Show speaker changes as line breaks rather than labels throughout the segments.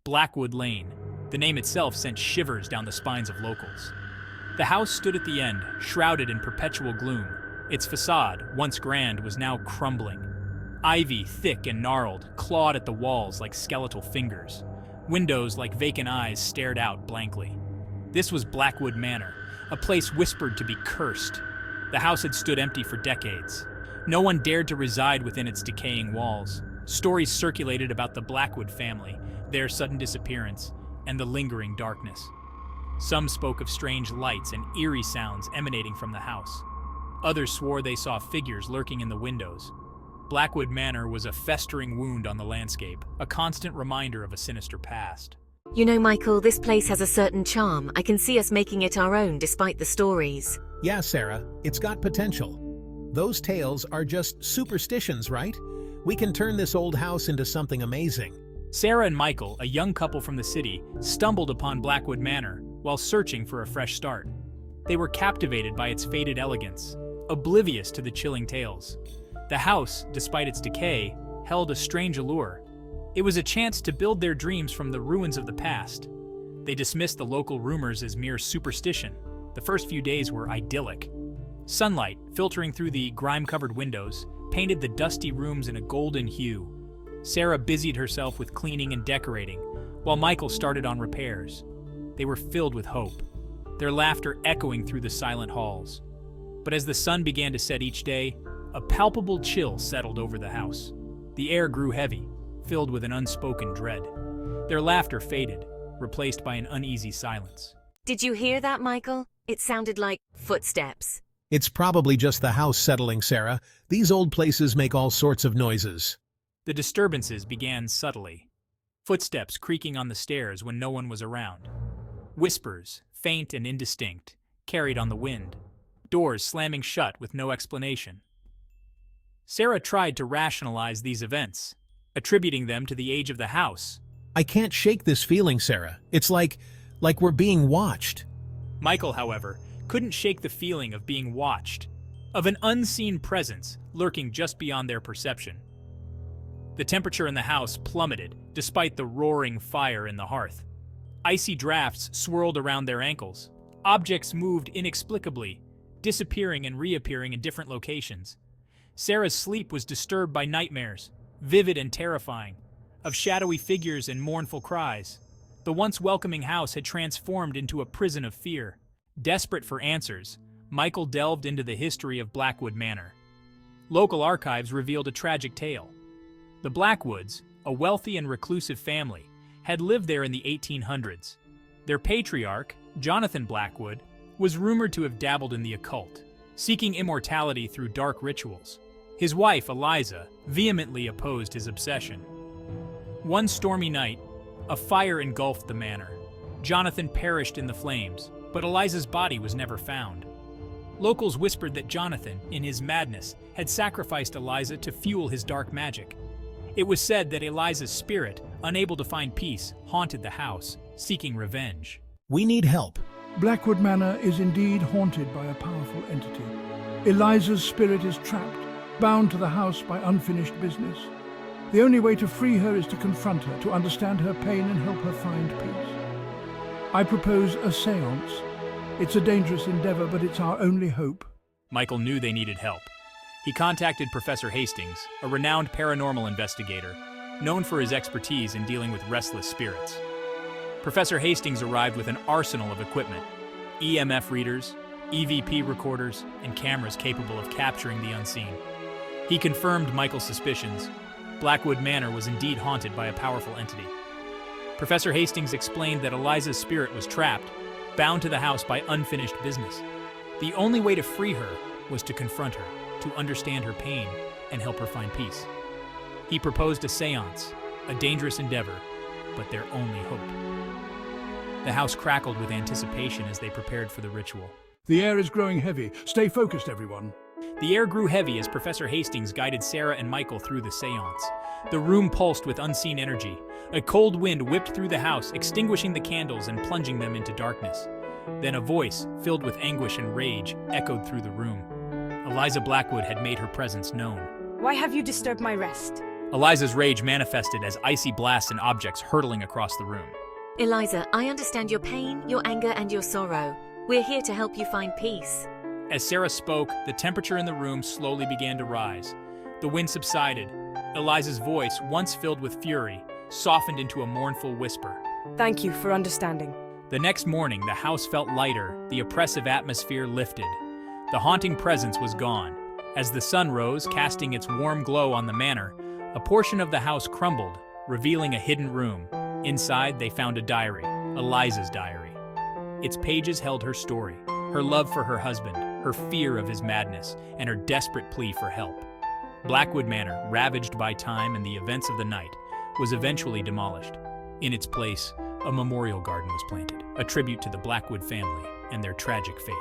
Blackwood Lane. The name itself sent shivers down the spines of locals. The house stood at the end, shrouded in perpetual gloom. Its facade, once grand, was now crumbling. Ivy, thick and gnarled, clawed at the walls like skeletal fingers. Windows, like vacant eyes, stared out blankly. This was Blackwood Manor, a place whispered to be cursed. The house had stood empty for decades. No one dared to reside within its decaying walls. Stories circulated about the Blackwood family, their sudden disappearance, and the lingering darkness. Some spoke of strange lights and eerie sounds emanating from the house. Others swore they saw figures lurking in the windows. Blackwood Manor was a festering wound on the landscape, a constant reminder of a sinister past.
You know, Michael, this place has a certain charm. I can see us making it our own despite the stories.
Yeah, Sarah, it's got potential. Those tales are just superstitions, right? We can turn this old house into something amazing.
Sarah and Michael, a young couple from the city, stumbled upon Blackwood Manor while searching for a fresh start. They were captivated by its faded elegance, oblivious to the chilling tales. The house, despite its decay, held a strange allure. It was a chance to build their dreams from the ruins of the past. They dismissed the local rumors as mere superstition. The first few days were idyllic. Sunlight, filtering through the grime-covered windows, painted the dusty rooms in a golden hue. Sarah busied herself with cleaning and decorating, while Michael started on repairs. They were filled with hope, their laughter echoing through the silent halls. But as the sun began to set each day, a palpable chill settled over the house. The air grew heavy, filled with an unspoken dread. Their laughter faded, replaced by an uneasy silence.
Did you hear that, Michael? It sounded like footsteps.
It's probably just the house settling, Sarah. These old places make all sorts of noises.
The disturbances began subtly. Footsteps creaking on the stairs when no one was around. Whispers, faint and indistinct, carried on the wind. Doors slamming shut with no explanation. Sarah tried to rationalize these events, attributing them to the age of the house.
I can't shake this feeling, Sarah. It's like we're being watched.
Michael, however, couldn't shake the feeling of being watched, of an unseen presence lurking just beyond their perception. The temperature in the house plummeted, despite the roaring fire in the hearth. Icy drafts swirled around their ankles. Objects moved inexplicably, disappearing and reappearing in different locations. Sarah's sleep was disturbed by nightmares, vivid and terrifying, of shadowy figures and mournful cries. The once welcoming house had transformed into a prison of fear. Desperate for answers, Michael delved into the history of Blackwood Manor. Local archives revealed a tragic tale. The Blackwoods, a wealthy and reclusive family, had lived there in the 1800s. Their patriarch, Jonathan Blackwood, was rumored to have dabbled in the occult, seeking immortality through dark rituals. His wife, Eliza, vehemently opposed his obsession. One stormy night, a fire engulfed the manor. Jonathan perished in the flames, but Eliza's body was never found. Locals whispered that Jonathan, in his madness, had sacrificed Eliza to fuel his dark magic. It was said that Eliza's spirit, unable to find peace, haunted the house, seeking revenge.
We need help.
Blackwood Manor is indeed haunted by a powerful entity. Eliza's spirit is trapped, bound to the house by unfinished business. The only way to free her is to confront her, to understand her pain and help her find peace. I propose a séance. It's a dangerous endeavor, but it's our only hope.
Michael knew they needed help. He contacted Professor Hastings, a renowned paranormal investigator, known for his expertise in dealing with restless spirits. Professor Hastings arrived with an arsenal of equipment: EMF readers, EVP recorders, and cameras capable of capturing the unseen. He confirmed Michael's suspicions. Blackwood Manor was indeed haunted by a powerful entity. Professor Hastings explained that Eliza's spirit was trapped, bound to the house by unfinished business. The only way to free her was to confront her, to understand her pain, and help her find peace. He proposed a séance, a dangerous endeavor, but their only hope. The house crackled with anticipation as they prepared for the ritual.
The air is growing heavy. Stay focused, everyone.
The air grew heavy as Professor Hastings guided Sarah and Michael through the séance. The room pulsed with unseen energy. A cold wind whipped through the house, extinguishing the candles and plunging them into darkness. Then a voice, filled with anguish and rage, echoed through the room. Eliza Blackwood had made her presence known.
Why have you disturbed my rest?
Eliza's rage manifested as icy blasts and objects hurtling across the room.
Eliza, I understand your pain, your anger, and your sorrow. We're here to help you find peace.
As Sarah spoke, the temperature in the room slowly began to rise. The wind subsided. Eliza's voice, once filled with fury, softened into a mournful whisper.
Thank you for understanding.
The next morning, the house felt lighter, the oppressive atmosphere lifted. The haunting presence was gone. As the sun rose, casting its warm glow on the manor, a portion of the house crumbled, revealing a hidden room. Inside, they found a diary, Eliza's diary. Its pages held her story, her love for her husband, her fear of his madness, and her desperate plea for help. Blackwood Manor, ravaged by time and the events of the night, was eventually demolished. In its place, a memorial garden was planted, a tribute to the Blackwood family and their tragic fate.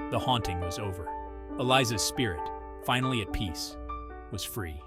The haunting was over. Eliza's spirit, finally at peace, was free.